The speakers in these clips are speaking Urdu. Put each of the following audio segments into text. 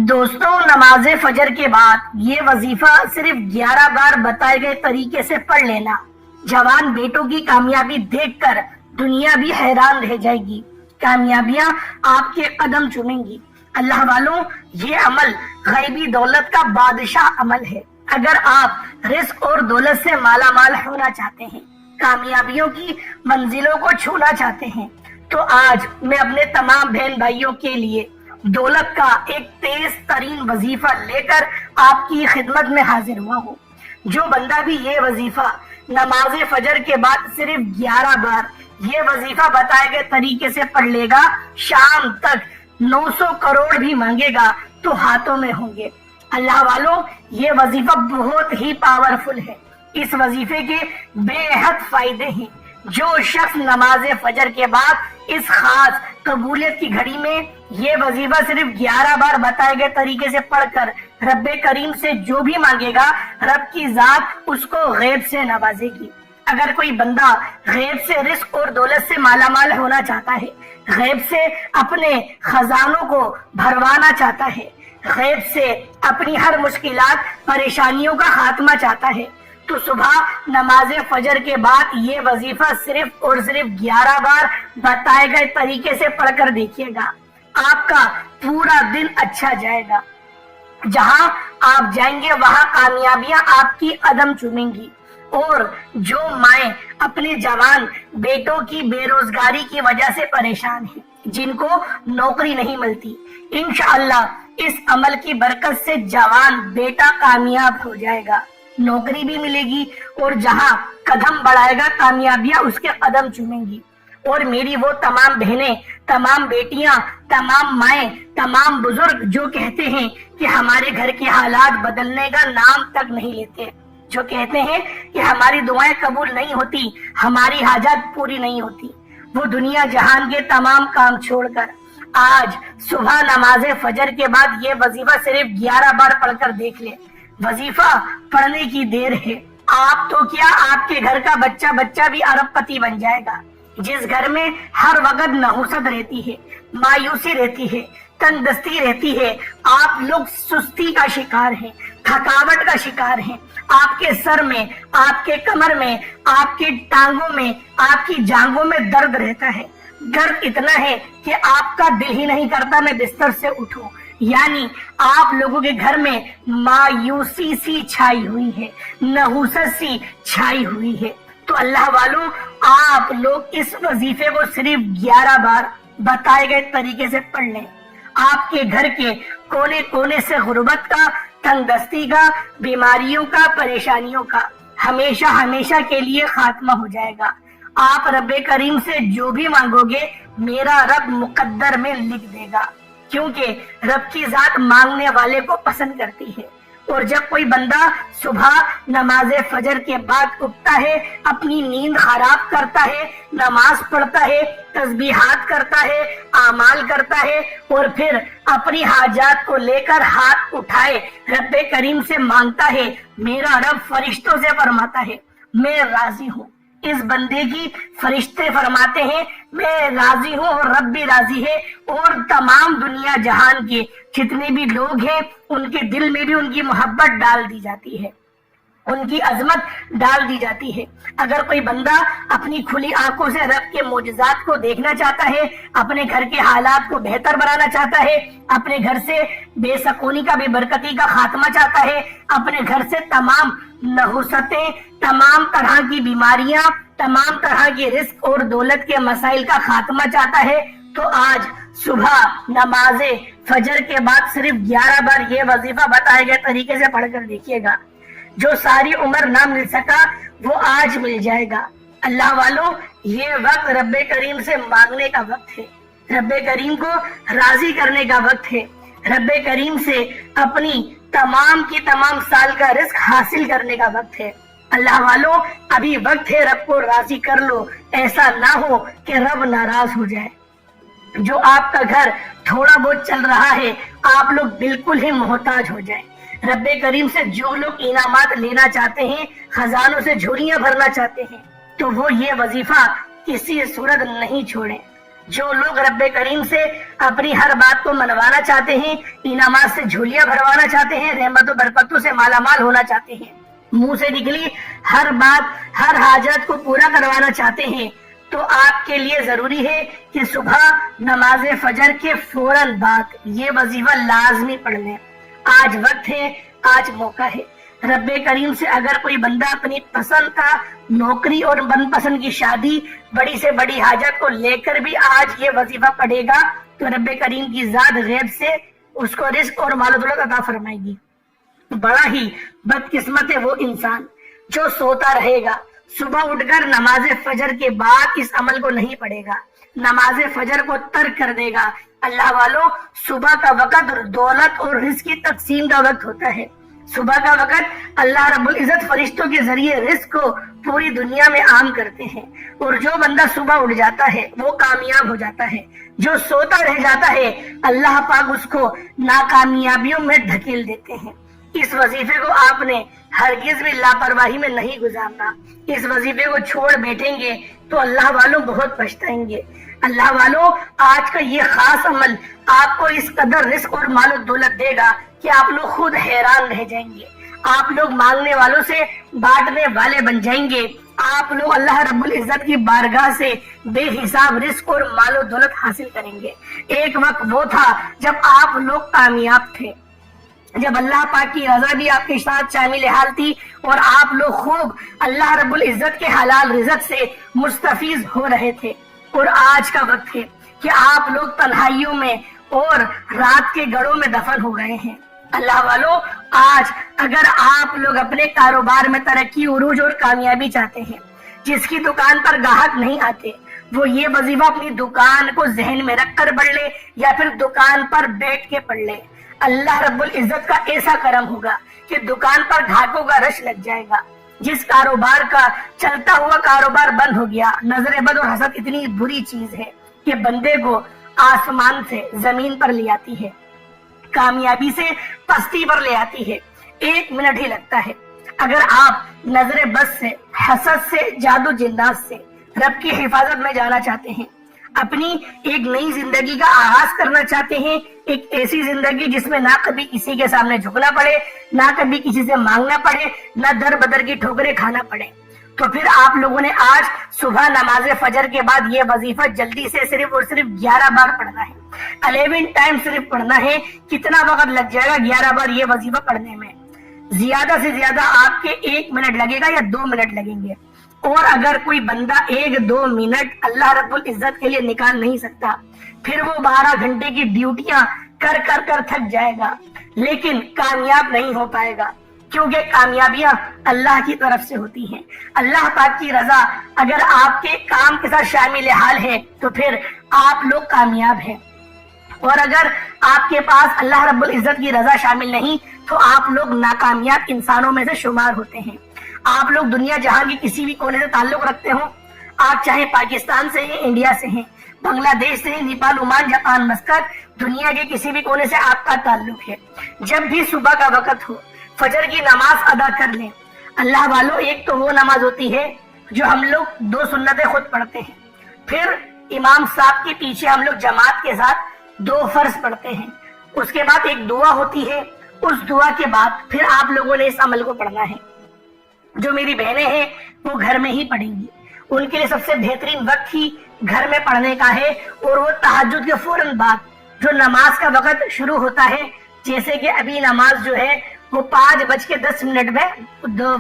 دوستوں، نماز فجر کے بعد یہ وظیفہ صرف 11 بار بتائے گئے طریقے سے پڑھ لینا۔ جوان بیٹوں کی کامیابی دیکھ کر دنیا بھی حیران رہ جائے گی۔ کامیابیاں آپ کے قدم چومیں گی۔ اللہ والوں، یہ عمل غیبی دولت کا بادشاہ عمل ہے۔ اگر آپ رزق اور دولت سے مالا مال ہونا چاہتے ہیں، کامیابیوں کی منزلوں کو چھونا چاہتے ہیں، تو آج میں اپنے تمام بہن بھائیوں کے لیے دولت کا ایک تیز ترین وظیفہ لے کر آپ کی خدمت میں حاضر ہوا ہوں۔ جو بندہ بھی یہ وظیفہ نماز فجر کے بعد صرف 11 بار یہ وظیفہ بتائے گئے طریقے سے پڑھ لے گا، شام تک 900 کروڑ بھی مانگے گا تو ہاتھوں میں ہوں گے۔ اللہ والوں، یہ وظیفہ بہت ہی پاورفل ہے۔ اس وظیفے کے بے حد فائدے ہیں۔ جو شخص نماز فجر کے بعد اس خاص قبولیت کی گھڑی میں یہ وظیفہ صرف 11 بار بتائے گئے طریقے سے پڑھ کر رب کریم سے جو بھی مانگے گا، رب کی ذات اس کو غیب سے نوازے گی۔ اگر کوئی بندہ غیب سے رزق اور دولت سے مالا مال ہونا چاہتا ہے، غیب سے اپنے خزانوں کو بھروانا چاہتا ہے، غیب سے اپنی ہر مشکلات پریشانیوں کا خاتمہ چاہتا ہے، تو صبح نماز فجر کے بعد یہ وظیفہ صرف اور صرف 11 بار بتائے گئے طریقے سے پڑھ کر دیکھیے گا۔ آپ کا پورا دن اچھا جائے گا۔ جہاں آپ جائیں گے وہاں کامیابیاں آپ کی قدم چومیں گی۔ اور جو مائیں اپنے جوان بیٹوں کی بے روزگاری کی وجہ سے پریشان ہیں، جن کو نوکری نہیں ملتی، انشاءاللہ اس عمل کی برکت سے جوان بیٹا کامیاب ہو جائے گا، نوکری بھی ملے گی، اور جہاں قدم بڑھائے گا کامیابیاں اس کے قدم چومیں گی۔ اور میری وہ تمام بہنیں، تمام بیٹیاں، تمام مائیں، تمام بزرگ جو کہتے ہیں کہ ہمارے گھر کے حالات بدلنے کا نام تک نہیں لیتے، جو کہتے ہیں کہ ہماری دعائیں قبول نہیں ہوتی، ہماری حاجات پوری نہیں ہوتی، وہ دنیا جہان کے تمام کام چھوڑ کر آج صبح نماز فجر کے بعد یہ وظیفہ صرف 11 بار پڑھ کر دیکھ لے۔ وظیفہ پڑھنے کی دیر ہے۔ آپ تو کیا، آپ کے گھر کا بچہ بھی ارب پتی بن جائے گا۔ جس گھر میں ہر وقت نحوست رہتی ہے، مایوسی رہتی ہے، تنگ دستی رہتی ہے، آپ لوگ سستی کا شکار ہیں، تھکاوٹ کا شکار ہیں، آپ کے سر میں، آپ کے کمر میں، آپ کے ٹانگوں میں، آپ کی جانگوں میں درد رہتا ہے۔ درد اتنا ہے کہ آپ کا دل ہی نہیں کرتا میں بستر سے اٹھوں۔ یعنی آپ لوگوں کے گھر میں مایوسی سی چھائی ہوئی ہے، نحوست سی چھائی ہوئی ہے۔ تو اللہ والوں، آپ لوگ اس وظیفے کو صرف 11 بار بتائے گئے طریقے سے پڑھ لیں۔ آپ کے گھر کے کونے کونے سے غربت کا، تنگ دستی کا، بیماریوں کا، پریشانیوں کا ہمیشہ ہمیشہ کے لیے خاتمہ ہو جائے گا۔ آپ رب کریم سے جو بھی مانگو گے میرا رب مقدر میں لکھ دے گا، کیونکہ رب کی ذات مانگنے والے کو پسند کرتی ہے۔ اور جب کوئی بندہ صبح نماز فجر کے بعد اٹھتا ہے، اپنی نیند خراب کرتا ہے، نماز پڑھتا ہے، تسبیحات کرتا ہے، اعمال کرتا ہے، اور پھر اپنی حاجات کو لے کر ہاتھ اٹھائے رب کریم سے مانگتا ہے، میرا رب فرشتوں سے فرماتا ہے میں راضی ہوں۔ اس بندے کی فرشتے فرماتے ہیں میں راضی ہوں، اور رب بھی راضی ہے، اور تمام دنیا جہان کے جتنے بھی لوگ ہیں ان کے دل میں بھی ان کی محبت ڈال دی جاتی ہے، ان کی عظمت ڈال دی جاتی ہے۔ اگر کوئی بندہ اپنی کھلی آنکھوں سے رب کے معجزات کو دیکھنا چاہتا ہے، اپنے گھر کے حالات کو بہتر بنانا چاہتا ہے، اپنے گھر سے بے سکونی کا، بے برکتی کا خاتمہ چاہتا ہے، اپنے گھر سے تمام نحوستیں، تمام طرح کی بیماریاں، تمام طرح کی رزق اور دولت کے مسائل کا خاتمہ چاہتا ہے، تو آج صبح نماز فجر کے بعد صرف 11 بار یہ وظیفہ بتائے گئے طریقے سے پڑھ کر دیکھیے گا۔ جو ساری عمر نہ مل سکا وہ آج مل جائے گا۔ اللہ والوں، یہ وقت رب کریم سے مانگنے کا وقت ہے، رب کریم کو راضی کرنے کا وقت ہے، رب کریم سے اپنی تمام کی تمام سال کا رزق حاصل کرنے کا وقت ہے۔ اللہ والوں، ابھی وقت ہے، رب کو راضی کر لو، ایسا نہ ہو کہ رب ناراض ہو جائے۔ جو آپ کا گھر تھوڑا بہت چل رہا ہے، آپ لوگ بالکل ہی محتاج ہو جائیں۔ رب کریم سے جو لوگ انعامات لینا چاہتے ہیں، خزانوں سے جھولیاں بھرنا چاہتے ہیں، تو وہ یہ وظیفہ کسی صورت نہیں چھوڑیں۔ جو لوگ رب کریم سے اپنی ہر بات کو منوانا چاہتے ہیں، انعامات سے جھولیاں بھروانا چاہتے ہیں، رحمت و برکتوں سے مالا مال ہونا چاہتے ہیں، منہ سے نکلی ہر بات ہر حاجت کو پورا کروانا چاہتے ہیں، تو آپ کے لیے ضروری ہے کہ صبح نماز فجر کے فوراً بعد یہ وظیفہ لازمی پڑھ لیں۔ آج وقت ہے، آج موقع ہے۔ رب کریم سے اگر کوئی بندہ اپنی پسند کا نوکری اور من پسند کی شادی، بڑی سے بڑی حاجت کو لے کر بھی آج یہ وظیفہ پڑھے گا تو رب کریم کی ذات غیب سے اس کو رزق اور مال و دولت عطا فرمائے گی۔ بڑا ہی بدقسمت ہے وہ انسان جو سوتا رہے گا، صبح اٹھ کر نماز فجر کے بعد اس عمل کو نہیں پڑھے گا، نماز فجر کو ترک کر دے گا۔ اللہ والوں، صبح کا وقت دولت اور رزق کی تقسیم کا وقت ہوتا ہے۔ صبح کا وقت اللہ رب العزت فرشتوں کے ذریعے رزق کو پوری دنیا میں عام کرتے ہیں، اور جو بندہ صبح اٹھ جاتا ہے وہ کامیاب ہو جاتا ہے، جو سوتا رہ جاتا ہے اللہ پاک اس کو ناکامیابیوں میں دھکیل دیتے ہیں۔ اس وظیفے کو آپ نے ہرگز بھی لاپرواہی میں نہیں گزارنا۔ اس وظیفے کو چھوڑ بیٹھیں گے تو اللہ والوں بہت پچھتائیں گے۔ اللہ والوں، آج کا یہ خاص عمل آپ کو اس قدر رزق اور مال و دولت دے گا کہ آپ لوگ خود حیران رہ جائیں گے۔ آپ لوگ مانگنے والوں سے بانٹنے والے بن جائیں گے۔ آپ لوگ اللہ رب العزت کی بارگاہ سے بے حساب رزق اور مال و دولت حاصل کریں گے۔ ایک وقت وہ تھا جب آپ لوگ کامیاب تھے، جب اللہ پاک کی رضا بھی آپ کے ساتھ شامل حال تھی، اور آپ لوگ خوب اللہ رب العزت کے حلال رزق سے مستفیض ہو رہے تھے۔ اور آج کا وقت ہے کہ آپ لوگ تنہائیوں میں اور رات کے گڑھوں میں دفن ہو گئے ہیں۔ اللہ والوں، آج اگر آپ لوگ اپنے کاروبار میں ترقی، عروج اور کامیابی چاہتے ہیں، جس کی دکان پر گاہک نہیں آتے، وہ یہ وظیفہ اپنی دکان کو ذہن میں رکھ کر پڑھ لے یا پھر دکان پر بیٹھ کے پڑھ لے۔ اللہ رب العزت کا ایسا کرم ہوگا کہ دکان پر گاہکوں کا رش لگ جائے گا۔ جس کاروبار کا چلتا ہوا کاروبار بند ہو گیا، نظر بد اور حسد اتنی بری چیز ہے کہ بندے کو آسمان سے زمین پر لے آتی ہے، کامیابی سے پستی پر لے آتی ہے۔ 1 منٹ ہی لگتا ہے۔ اگر آپ نظر بد سے، حسد سے، جادو جنات سے رب کی حفاظت میں جانا چاہتے ہیں، اپنی ایک نئی زندگی کا آغاز کرنا چاہتے ہیں، ایک ایسی زندگی جس میں نہ کبھی کسی کے سامنے جھکنا پڑے، نہ کبھی کسی سے مانگنا پڑے، نہ در بدر کی ٹھوکریں کھانا پڑے، تو پھر آپ لوگوں نے آج صبح نماز فجر کے بعد یہ وظیفہ جلدی سے صرف اور صرف 11 بار پڑھنا ہے۔ 11 ٹائم صرف پڑھنا ہے۔ کتنا وقت لگ جائے گا 11 بار یہ وظیفہ پڑھنے میں؟ زیادہ سے زیادہ آپ کے 1 منٹ لگے گا یا 2 منٹ لگیں گے۔ اور اگر کوئی بندہ 1-2 منٹ اللہ رب العزت کے لیے نکال نہیں سکتا، پھر وہ 12 گھنٹے کی ڈیوٹیاں کر تھک جائے گا، لیکن کامیاب نہیں ہو پائے گا، کیونکہ کامیابیاں اللہ کی طرف سے ہوتی ہیں۔ اللہ پاک کی رضا اگر آپ کے کام کے ساتھ شامل حال ہے تو پھر آپ لوگ کامیاب ہیں، اور اگر آپ کے پاس اللہ رب العزت کی رضا شامل نہیں تو آپ لوگ ناکامیاب انسانوں میں سے شمار ہوتے ہیں۔ آپ لوگ دنیا جہاں کی کسی بھی کونے سے تعلق رکھتے ہوں، آپ چاہے پاکستان سے ہیں، انڈیا سے ہیں، بنگلہ دیش سے ہیں، نیپال، عمان، جاپان، مسقط، دنیا کے کسی بھی کونے سے آپ کا تعلق ہے، جب بھی صبح کا وقت ہو فجر کی نماز ادا کر لیں۔ اللہ والوں، ایک تو وہ نماز ہوتی ہے جو ہم لوگ 2 سنتیں خود پڑھتے ہیں، پھر امام صاحب کے پیچھے ہم لوگ جماعت کے ساتھ 2 فرض پڑھتے ہیں، اس کے بعد ایک دعا ہوتی ہے، اس دعا کے بعد پھر آپ لوگوں نے اس عمل کو پڑھنا ہے۔ جو میری بہنیں ہیں وہ گھر میں ہی پڑھیں گی، ان کے لیے سب سے بہترین وقت ہی گھر میں پڑھنے کا ہے، اور وہ تہجد کے فوراً بعد جو نماز کا وقت شروع ہوتا ہے، جیسے کہ ابھی نماز جو ہے وہ 5:10 میں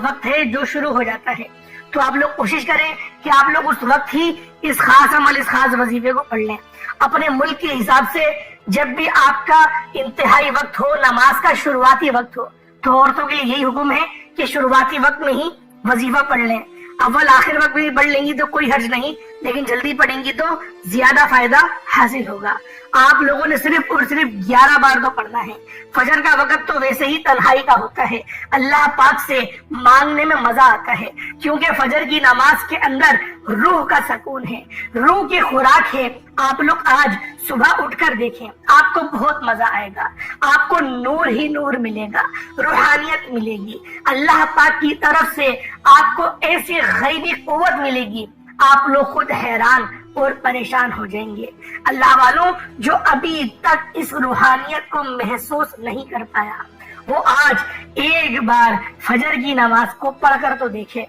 وقت ہے جو شروع ہو جاتا ہے، تو آپ لوگ کوشش کریں کہ آپ لوگ اس وقت ہی اس خاص عمل، اس خاص وظیفے کو پڑھ لیں۔ اپنے ملک کے حساب سے جب بھی آپ کا انتہائی وقت ہو، نماز کا شروعاتی وقت ہو، تو عورتوں کے لیے یہی حکم ہے کہ شروعاتی وقت میں ہی وظیفہ پڑھ لیں۔ اول آخر وقت میں پڑھ لیں گی تو کوئی حرج نہیں، لیکن جلدی پڑھیں گی تو زیادہ فائدہ حاصل ہوگا۔ آپ لوگوں نے صرف اور صرف 11 بار تو پڑھنا ہے۔ فجر کا وقت تو ویسے ہی تنہائی کا ہوتا ہے، اللہ پاک سے مانگنے میں مزہ آتا ہے، کیونکہ فجر کی نماز کے اندر روح کا سکون ہے، روح کی خوراک ہے۔ آپ لوگ آج صبح اٹھ کر دیکھیں، آپ کو بہت مزہ آئے گا، آپ کو نور ہی نور ملے گا، روحانیت ملے گی، اللہ پاک کی طرف سے آپ کو ایسی غیبی قوت ملے گی، آپ لوگ خود حیران اور پریشان ہو جائیں گے۔ اللہ والوں، جو ابھی تک اس روحانیت کو محسوس نہیں کر پایا، وہ آج ایک بار فجر کی نماز کو پڑھ کر تو دیکھے،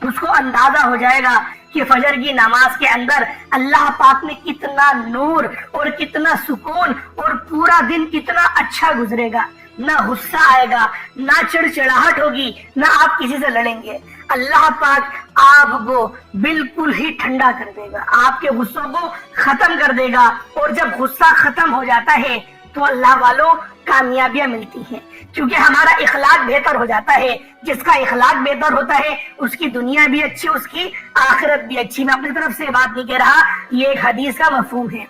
اس کو اندازہ ہو جائے گا کہ فجر کی نماز کے اندر اللہ پاک نے کتنا نور اور کتنا سکون اور پورا دن کتنا اچھا گزرے گا۔ نہ غصہ آئے گا، نہ چڑچڑاہٹ ہوگی، نہ آپ کسی سے لڑیں گے۔ اللہ پاک آپ کو بالکل ہی ٹھنڈا کر دے گا، آپ کے غصوں کو ختم کر دے گا، اور جب غصہ ختم ہو جاتا ہے تو اللہ والوں کامیابیاں ملتی ہیں، کیونکہ ہمارا اخلاق بہتر ہو جاتا ہے۔ جس کا اخلاق بہتر ہوتا ہے اس کی دنیا بھی اچھی، اس کی آخرت بھی اچھی۔ میں اپنی طرف سے بات نہیں کہہ رہا، یہ ایک حدیث کا مفہوم ہے۔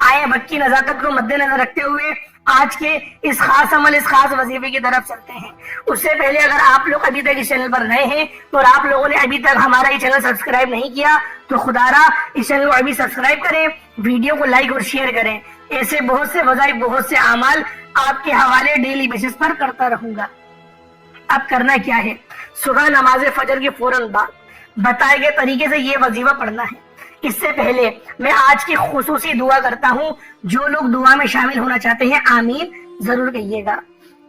آئے وقت کی نزاکت کو مد نظر رکھتے ہوئے آج کے اس خاص عمل، اس خاص وظیفے کی طرف چلتے ہیں۔ اس سے پہلے اگر آپ لوگ ابھی تک اس چینل پر نئے ہیں اور آپ لوگوں نے ابھی تک ہمارا یہ چینل سبسکرائب نہیں کیا تو خدا را اس چینل کو ابھی سبسکرائب کریں، ویڈیو کو لائک اور شیئر کریں۔ ایسے بہت سے وظائف، بہت سے اعمال آپ کے حوالے ڈیلی بیسس پر کرتا رہوں گا۔ اب کرنا کیا ہے؟ صبح نماز فجر کے فوراً بعد بتائے گئے طریقے سے یہ وظیفہ پڑھنا ہے۔ اس سے پہلے میں آج کی خصوصی دعا کرتا ہوں، جو لوگ دعا میں شامل ہونا چاہتے ہیں آمین ضرور کہیے گا۔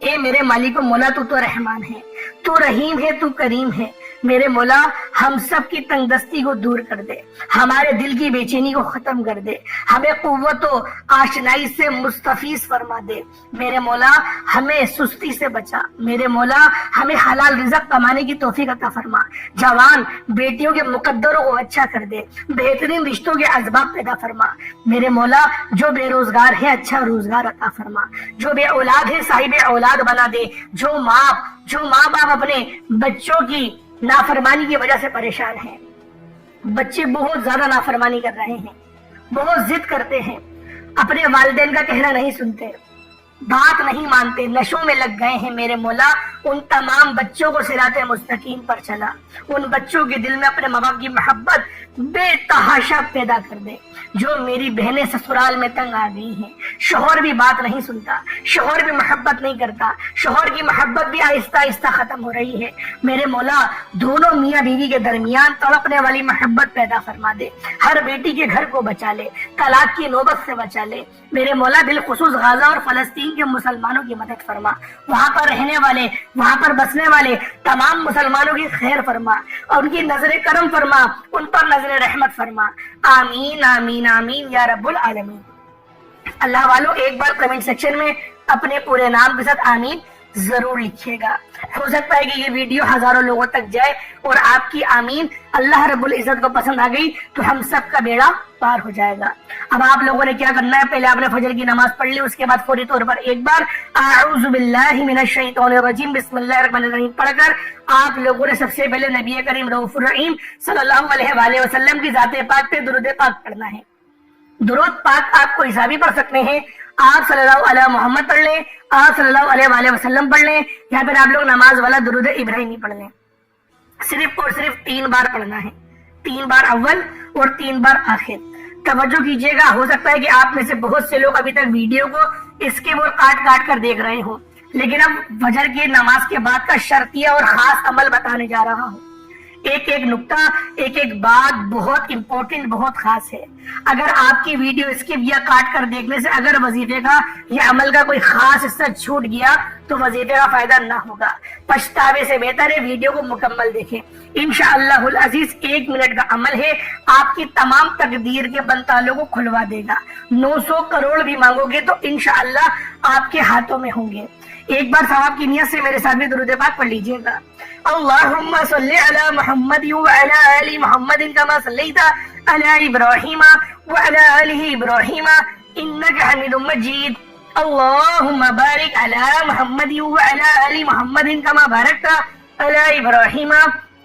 اے میرے مالک و مولا، تو رحمان ہے، تو رحیم ہے، تو کریم ہے۔ میرے مولا، ہم سب کی تنگ دستی کو دور کر دے، ہمارے دل کی بے چینی کو ختم کر دے، ہمیں قوت و آشنائی سے مستفیض فرما دے۔ میرے مولا، ہمیں سستی سے بچا۔ میرے مولا، ہمیں حلال رزق کمانے کی توفیق عطا فرما۔ جوان بیٹیوں کے مقدروں کو اچھا کر دے، بہترین رشتوں کے اسباب پیدا فرما۔ میرے مولا، جو بے روزگار ہے اچھا روزگار عطا فرما، جو بے اولاد ہے صاحب اولاد بنا دے، جو ماں باپ اپنے بچوں کی نافرمانی کی وجہ سے پریشان ہیں، بچے بہت زیادہ نافرمانی کر رہے ہیں، بہت ضد کرتے ہیں، اپنے والدین کا کہنا نہیں سنتے، بات نہیں مانتے، نشوں میں لگ گئے ہیں۔ میرے مولا، ان تمام بچوں کو صراط مستقیم پر چلا، ان بچوں کے دل میں اپنے ماں باپ کی محبت بے تحاشا پیدا کر دے۔ جو میری بہنیں سسرال میں تنگ آ گئی ہیں، شوہر بھی بات نہیں سنتا، شوہر بھی محبت نہیں کرتا، شوہر کی محبت بھی آہستہ آہستہ ختم ہو رہی ہے۔ میرے مولا، دونوں میاں بیوی کے درمیان تڑپنے والی محبت پیدا فرما دے، ہر بیٹی کے گھر کو بچا لے، طلاق کی نوبت سے بچا لے۔ میرے مولا، بالخصوص غزہ اور فلسطین کے مسلمانوں کی مدد فرما، وہاں پر رہنے والے، وہاں پر بسنے والے تمام مسلمانوں کی خیر فرما، اور ان کی نظر کرم فرما، ان پر نظر رحمت فرما۔ آمین آمین آمین یا رب العالمین۔ اللہ والوں، ایک بار کمنٹ سیکشن میں اپنے پورے نام کے ساتھ آمین ضرور لکھیے گا۔ ہو سکتا ہے کہ یہ ویڈیو ہزاروں لوگوں تک جائے اور آپ کی آمین اللہ رب العزت کو پسند آ گئی تو ہم سب کا بیڑا پار ہو جائے گا۔ اب آپ لوگوں نے کیا کرنا ہے؟ پہلے آپ نے فجر کی نماز پڑھ لی، اس کے بعد فوری طور پر ایک بار اعوذ باللہ من الشیطان الرجیم بسم اللہ الرحمن الرحیم پڑھ کر آپ لوگوں نے سب سے پہلے نبی کریم رؤوف الرحیم صلی اللہ علیہ وآلہ وسلم کی ذات پاک پہ درود پاک پڑھنا ہے۔ درود پاک آپ کو حسابی پڑھ سکتے ہیں، آپ صلی اللہ علیہ محمد پڑھ لیں، آپ صلی اللہ علیہ وآلہ وسلم پڑھ لیں، یا پھر آپ لوگ نماز والا درود ابراہیمی پڑھ لیں۔ صرف اور صرف 3 بار پڑھنا ہے، 3 بار اول اور 3 بار آخر۔ توجہ کیجئے گا، ہو سکتا ہے کہ آپ میں سے بہت سے لوگ ابھی تک ویڈیو کو اس کے وہ کاٹ کاٹ کر دیکھ رہے ہوں، لیکن اب فجر کی نماز کے بعد کا شرطیہ اور خاص عمل بتانے جا رہا ہوں۔ ایک ایک نقطہ، ایک ایک بات بہت امپورٹنٹ، بہت خاص ہے۔ اگر آپ کی ویڈیو اسکپ یا کاٹ کر دیکھنے سے اگر وظیفے کا یا عمل کا کوئی خاص حصہ چھوٹ گیا تو وظیفے کا فائدہ نہ ہوگا۔ پچھتاوے سے بہتر ہے ویڈیو کو مکمل دیکھیں۔ انشاءاللہ العزیز 1 منٹ کا عمل ہے، آپ کی تمام تقدیر کے بنتالوں کو کھلوا دے گا۔ 900 کروڑ بھی مانگو گے تو انشاءاللہ آپ کے ہاتھوں میں ہوں گے۔ ایک بار ثواب کی نیت سے میرے ساتھ بھی درود پاک پڑھ لیجئے گا۔ اللہم صلی علی محمد وعلی آل محمد کما صلیت علی ابراہیم وعلی آل ابراہیم انک حمید مجید۔ اللہم بارک علی محمد وعلی آل محمد کما بارکت علی ابراہیم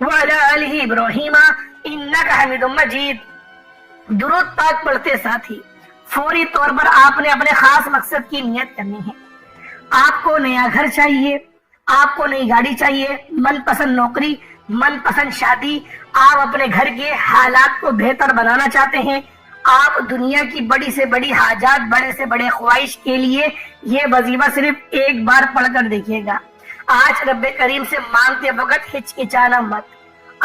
وعلی آل ابراہیم انک حمید مجید۔ درود پاک پڑھتے ساتھ ہی فوری طور پر آپ نے اپنے خاص مقصد کی نیت کرنی ہے۔ آپ کو نیا گھر چاہیے، آپ کو نئی گاڑی چاہیے، من پسند نوکری، من پسند شادی، آپ اپنے گھر کے حالات کو بہتر بنانا چاہتے ہیں، آپ دنیا کی بڑی سے بڑی حاجات، بڑے سے بڑے خواہش کے لیے یہ وظیفہ صرف ایک بار پڑھ کر دیکھیے گا۔ آج رب کریم سے مانگتے وقت ہچکچانا مت،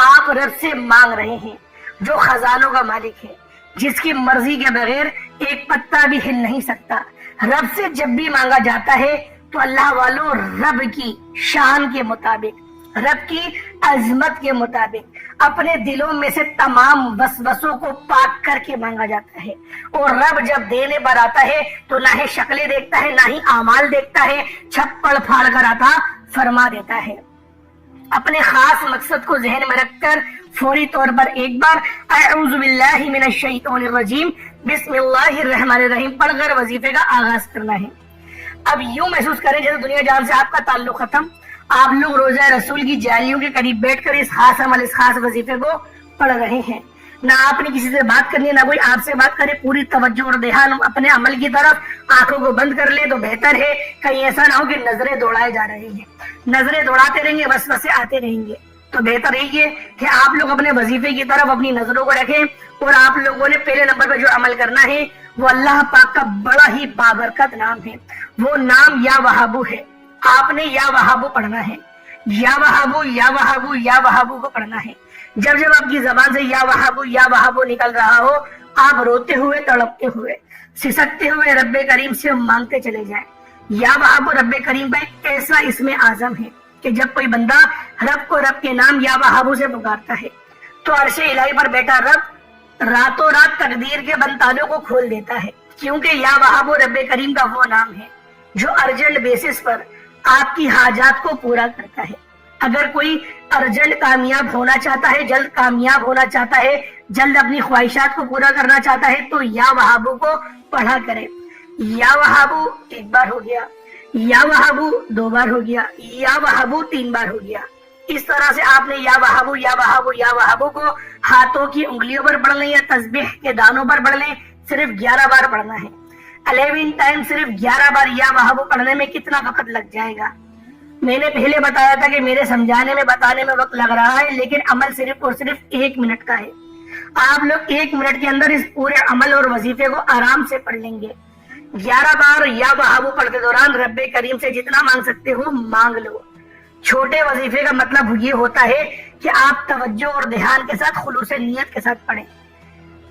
آپ رب سے مانگ رہے ہیں جو خزانوں کا مالک ہے، جس کی مرضی کے بغیر ایک پتا بھی ہل نہیں سکتا۔ رب سے جب بھی مانگا جاتا ہے تو اللہ والوں رب کی شان کے مطابق، رب کی عظمت کے مطابق اپنے دلوں میں سے تمام وسوسوں کو پاک کر کے مانگا جاتا ہے۔ اور رب جب دینے پر آتا ہے تو نہ ہی شکلیں دیکھتا ہے، نہ ہی اعمال دیکھتا ہے، چھپڑ پھاڑ کر عطا فرما دیتا ہے۔ اپنے خاص مقصد کو ذہن میں رکھ کر فوری طور پر ایک بار اعوذ باللہ من الشیطان الرجیم بسم اللہ الرحمن الرحیم پڑھ کر وظیفے کا آغاز کرنا ہے۔ اب یوں محسوس کریں جیسے دنیا جان سے آپ کا تعلق ختم، آپ لوگ روزہ رسول کی جالیوں کے قریب بیٹھ کر اس خاص عمل، اس خاص وظیفے کو پڑھ رہے ہیں۔ نہ آپ نے کسی سے بات کرنی، نہ کوئی آپ سے بات کرے، پوری توجہ اور دھیان اپنے عمل کی طرف، آنکھوں کو بند کر لے تو بہتر ہے، کہیں ایسا نہ ہو کہ نظریں دوڑائے جا رہی ہیں، نظریں دوڑاتے رہیں گے، وسوسے آتے رہیں گے۔ تو بہتر یہ کہ آپ لوگ اپنے وظیفے کی طرف اپنی نظروں کو رکھیں، اور آپ لوگوں نے پہلے نمبر پر جو عمل کرنا ہے وہ اللہ پاک کا بڑا ہی بابرکت نام ہے، وہ نام یا وہابو ہے۔ آپ نے یا وہابو پڑھنا ہے، یا وہابو یا وہابو یا وہابو کو پڑھنا ہے۔ جب جب آپ کی زبان سے یا وہابو نکل رہا ہو، آپ روتے ہوئے، تڑپتے ہوئے، سسکتے ہوئے رب کریم سے مانگتے چلے جائیں۔ یا وہابو رب کریم کا ایک ایسا اسم اعظم ہے کہ جب کوئی بندہ رب کو رب کے نام یا وہابو سے پکارتا ہے تو عرش الہی پر بیٹھا رب راتوں رات تقدیر کے بندتالوں کو کھول دیتا ہے، کیونکہ یا وہابو رب کریم کا وہ نام ہے جو ارجنٹ بیسس پر آپ کی حاجات کو پورا کرتا ہے۔ اگر کوئی ارجنٹ کامیاب ہونا چاہتا ہے، جلد کامیاب ہونا چاہتا ہے، جلد اپنی خواہشات کو پورا کرنا چاہتا ہے تو یا وہابو کو پڑھا کرے۔ یا وہابو ایک بار ہو گیا، یا وہابو دو بار ہو گیا، یا وہابو تین بار ہو گیا۔ اس طرح سے آپ نے یا وہابو یا وہابو یا وہابو کو ہاتھوں کی انگلیوں پر پڑھ لیں یا تسبیح کے دانوں پر پڑھ لیں، صرف 11 بار پڑھنا ہے۔ 11 ٹائم صرف 11 بار یا وہابو پڑھنے میں کتنا وقت لگ جائے گا؟ میں نے پہلے بتایا تھا کہ میرے سمجھانے میں، بتانے میں وقت لگ رہا ہے، لیکن عمل صرف اور صرف 1 منٹ کا ہے۔ آپ لوگ 1 منٹ کے اندر اس پورے عمل اور وظیفے کو آرام سے پڑھ لیں گے۔ 11 بار یا وہابو پڑھتے دوران رب کریم سے جتنا مانگ سکتے ہو مانگ لو۔ چھوٹے وظیفے کا مطلب یہ ہوتا ہے کہ آپ توجہ اور دھیان کے ساتھ، خلوص نیت کے ساتھ پڑھیں،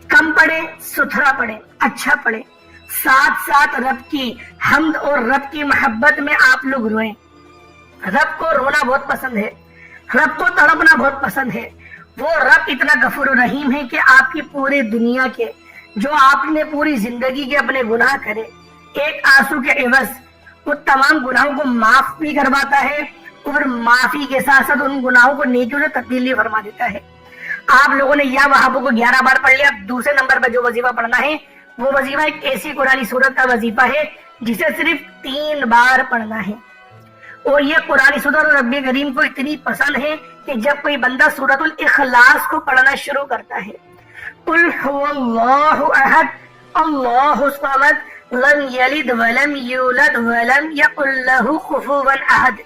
کم پڑھیں، ستھرا پڑھیں، اچھا پڑھیں، ساتھ ساتھ رب کی حمد اور رب کی محبت میں آپ لوگ روئیں۔ رب کو رونا بہت پسند ہے، رب کو تڑپنا بہت پسند ہے۔ وہ رب اتنا غفور و رحیم ہے کہ آپ کی پوری دنیا کے، جو آپ نے پوری زندگی کے اپنے گناہ کرے، ایک آنسو کے عوض وہ تمام گناہوں کو معاف بھی کرواتا ہے، اور معافی کے ساتھ ساتھ ان گناہوں کو نیکیوں سے تبدیل فرما دیتا ہے۔ آپ لوگوں نے یا وہابو کو 11 بار پڑھ لیا۔ اب دوسرے نمبر پر جو وظیفہ پڑھنا ہے وہ وظیفہ ایک ایسی قرآنی سورت کا وظیفہ ہے جسے صرف 3 بار پڑھنا ہے، اور یہ قرآنی سورت اور رب کریم کو اتنی پسند ہے کہ جب کوئی بندہ سورت الاخلاص کو پڑھنا شروع کرتا ہے، قل هو اللہ احد اللہ الصمد لم یلد ولم یولد ولم یکن لہ کفوا احد،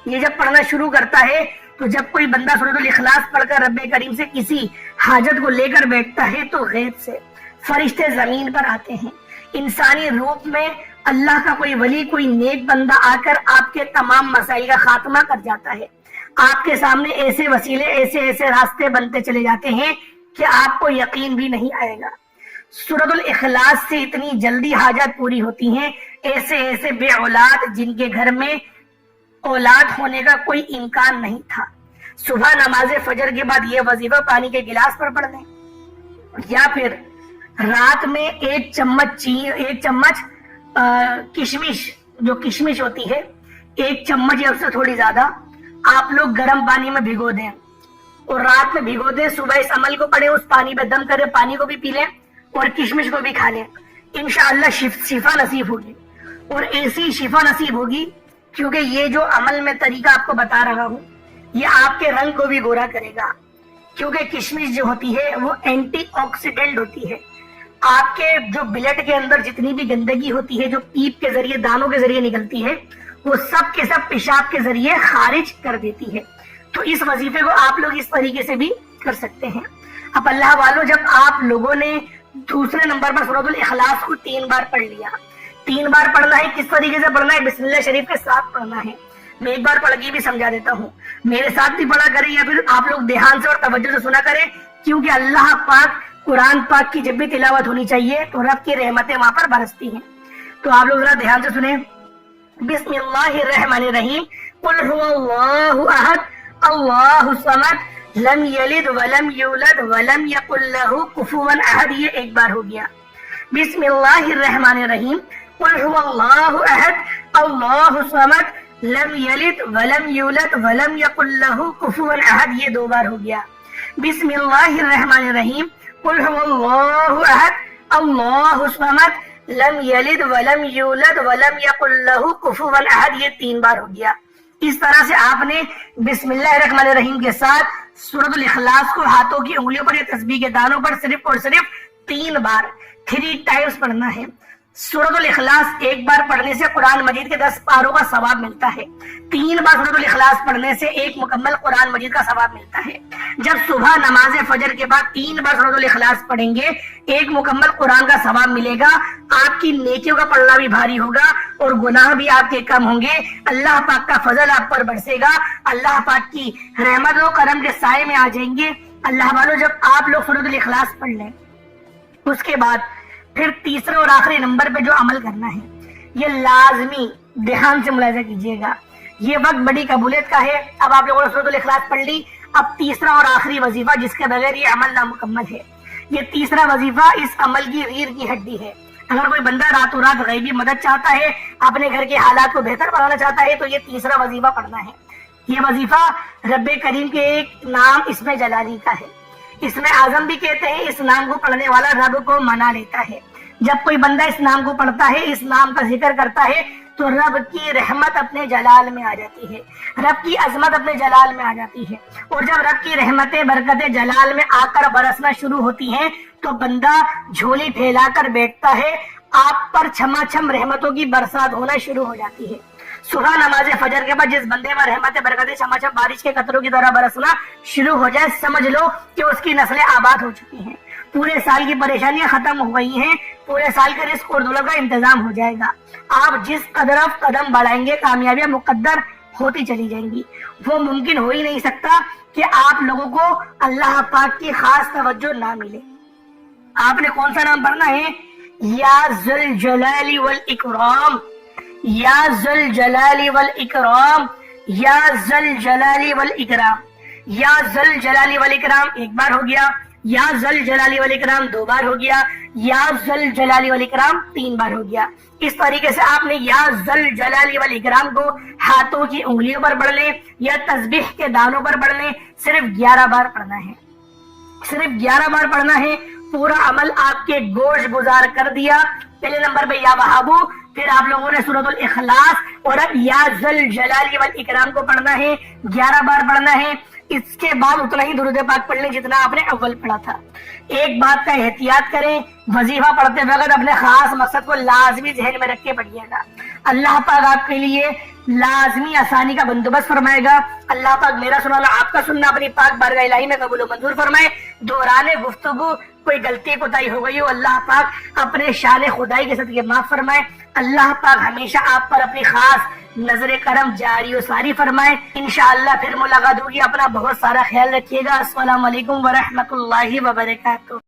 یہ جب پڑھنا شروع کرتا ہے تو جب کوئی بندہ سورۃ الاخلاص پڑھ کر رب کریم سے کسی حاجت کو لے کر بیٹھتا ہے تو غیب سے فرشتے زمین پر آتے ہیں، انسانی روپ میں اللہ کا کوئی ولی، کوئی نیک بندہ آ کر آپ کے تمام مسائل کا خاتمہ کر جاتا ہے۔ آپ کے سامنے ایسے وسیلے، ایسے راستے بنتے چلے جاتے ہیں کہ آپ کو یقین بھی نہیں آئے گا۔ سورۃ الاخلاص سے اتنی جلدی حاجات پوری ہوتی ہیں، ایسے بے اولاد جن کے گھر میں اولاد ہونے کا کوئی امکان نہیں تھا، صبح نماز فجر کے بعد یہ وظیفہ پانی کے گلاس پر پڑھ لیں، یا پھر رات میں 1 چمچ کشمش، جو کشمش ہوتی ہے 1 چمچ یا اس سے تھوڑی زیادہ آپ لوگ گرم پانی میں بھگو دیں، اور رات میں بھگو دیں، صبح اس عمل کو پڑھیں، اس پانی پہ دم کریں، پانی کو بھی پی لیں اور کشمش کو بھی کھا لیں، انشاءاللہ شفا نصیب ہوگی۔ اور ایسی شفا نصیب ہوگی کیونکہ یہ جو عمل میں طریقہ آپ کو بتا رہا ہوں یہ آپ کے رنگ کو بھی گورا کرے گا، کیونکہ کشمش جو ہوتی ہے وہ اینٹی آکسیڈنٹ ہوتی ہے، آپ کے جو بلڈ کے اندر جتنی بھی گندگی ہوتی ہے جو پیپ کے ذریعے، دانوں کے ذریعے نکلتی ہے، وہ سب کے سب پیشاب کے ذریعے خارج کر دیتی ہے۔ تو اس وظیفے کو آپ لوگ اس طریقے سے بھی کر سکتے ہیں۔ اب اللہ والوں، جب آپ لوگوں نے دوسرے نمبر پر سورۃ الاخلاص کو 3 بار پڑھ لیا، 3 بار پڑھنا ہے، کس طریقے سے پڑھنا ہے؟ بسم اللہ شریف کے ساتھ پڑھنا ہے۔ میں ایک بار پڑھ کے بھی سمجھا دیتا ہوں، میرے ساتھ بھی پڑھا کریں یا پھر آپ لوگ دھیان سے اور توجہ سے سنا کریں، کیونکہ اللہ پاک قرآن پاک کی جب بھی تلاوت ہونی چاہیے تو رب کی رحمتیں وہاں پر برستی ہیں. تو آپ لوگ ذرا دھیان سے سنیں. بسم اللہ الرحمن الرحیم. قل هو اللہ احد اللہ الصمد لم یلد ولم یولد ولم یکن لہ کفوا احد. یہ ایک بار ہو گیا. بسم اللہ الرحمن الرحیم. قل هو اللہ احد اللہ الصمد لم یلد ولم یولد ولم یکن لہ کفوا احد. یہ دو بار ہو گیا. بسم اللہ الرحمن الرحیم. قل هو اللہ احد اللہ الصمد لم یلد ولم یولد ولم یکن لہ کفوا احد. یہ تین بار ہو گیا. اس طرح سے آپ نے بسم اللہ الرحمن الرحیم کے ساتھ سورۃ الاخلاص کو ہاتھوں کی انگلیوں پر یا تسبیح کے دانوں پر صرف اور صرف 3 بار 3 ٹائمز پڑھنا ہے. سورۃ الاخلاص ایک بار پڑھنے سے قرآن مجید کے 10 پاروں کا ثواب ملتا ہے. 3 بار سورۃ الاخلاص پڑھنے سے 1 مکمل قرآن مجید کا ثواب ملتا ہے. جب صبح نماز فجر کے بعد 3 بار سورۃ الاخلاص پڑھیں گے 1 مکمل قرآن کا ثواب ملے گا. آپ کی نیکیوں کا پلڑا بھی بھاری ہوگا اور گناہ بھی آپ کے کم ہوں گے. اللہ پاک کا فضل آپ پر برسے گا. اللہ پاک کی رحمت و کرم کے سائے میں آ جائیں گے. اللہ والوں جب آپ لوگ سورۃ الاخلاص پڑھ لیں اس کے بعد پھر تیسرے اور آخری نمبر پہ جو عمل کرنا ہے یہ لازمی دھیان سے ملاحظہ کیجیے گا. یہ وقت بڑی قبولیت کا ہے. اب آپ لوگوں نے سورۃ الاخلاص پڑھ لی. اب تیسرا اور آخری وظیفہ جس کے بغیر یہ عمل نامکمل ہے. یہ تیسرا وظیفہ اس عمل کی ریڑھ کی ہڈی ہے. اگر کوئی بندہ راتوں رات غیبی مدد چاہتا ہے اپنے گھر کے حالات کو بہتر بنانا چاہتا ہے تو یہ تیسرا وظیفہ پڑھنا ہے. یہ وظیفہ رب کریم کے ایک نام اسم جلالی کا ہے. اسم اعظم بھی کہتے ہیں. اس نام کو پڑھنے والا رب کو منا لیتا ہے. جب کوئی بندہ اس نام کو پڑھتا ہے اس نام کا ذکر کرتا ہے تو رب کی رحمت اپنے جلال میں آ جاتی ہے. رب کی عظمت اپنے جلال میں آ جاتی ہے. اور جب رب کی رحمتیں برکتیں جلال میں آ کر برسنا شروع ہوتی ہیں تو بندہ جھولی پھیلا کر بیٹھتا ہے. آپ پر چھما چھم رحمتوں کی برسات ہونا شروع ہو جاتی ہے. صبح نماز فجر کے بعد جس بندے میں رحمت برکتیں چھما چھم بارش کے قطروں کی طرح برسنا شروع ہو جائے سمجھ لو کہ اس کی نسلیں آباد ہو چکی ہیں. پورے سال کی پریشانیاں ختم ہو گئی ہیں. پورے سال کے رزق اور دولت کا انتظام ہو جائے گا. آپ جس قدم بڑھائیں گے کامیابیاں مقدر ہوتی چلی جائیں گی. وہ ممکن ہو ہی نہیں سکتا کہ آپ لوگوں کو اللہ پاک کی خاص توجہ نہ ملے. آپ نے کون سا نام پڑھنا ہے؟ یا ذل جلال والاکرام. یا ذل جلال والاکرام. یا ذل جلال والاکرام. یا ذل جلال والاکرام ایک بار ہو گیا. یا ذل جلال والاکرام 2 بار ہو گیا. یا ذل جلال والاکرام 3 بار ہو گیا. اس طریقے سے آپ نے یا ذل جلال والاکرام کو ہاتھوں کی انگلیوں پر پڑھ لیں یا تسبیح کے دانوں پر پڑھ لیں. صرف 11 بار پڑھنا ہے. صرف 11 بار پڑھنا ہے. پورا عمل آپ کے گوش گزار کر دیا. پہلے نمبر پہ یا وہابو، پھر آپ لوگوں نے سورۃ الاخلاص اور اب یا ذل جلال والاکرام کو پڑھنا ہے. 11 بار پڑھنا ہے. اس کے بعد اتنا ہی درود پاک پڑھ لیں جتنا آپ نے اول پڑھا تھا. ایک بات کا احتیاط کریں، وظیفہ پڑھتے وقت اپنے خاص مقصد کو لازمی ذہن میں رکھ کے پڑھیے گا. اللہ پاک آپ کے لیے لازمی آسانی کا بندوبست فرمائے گا. اللہ پاک میرا سننا آپ کا سننا اپنی پاک بارگاہ الہی میں قبول و منظور فرمائے. دوران گفتگو کوئی غلطی کوتاہی ہو گئی ہو اللہ پاک اپنے شان خدائی کے صدقے معاف فرمائے. اللہ پاک ہمیشہ آپ پر اپنی خاص نظر کرم جاری و ساری فرمائے. انشاءاللہ پھر ملاقات ہوگی. اپنا بہت سارا خیال رکھیے گا. السلام علیکم ورحمۃ اللہ وبرکاتہ.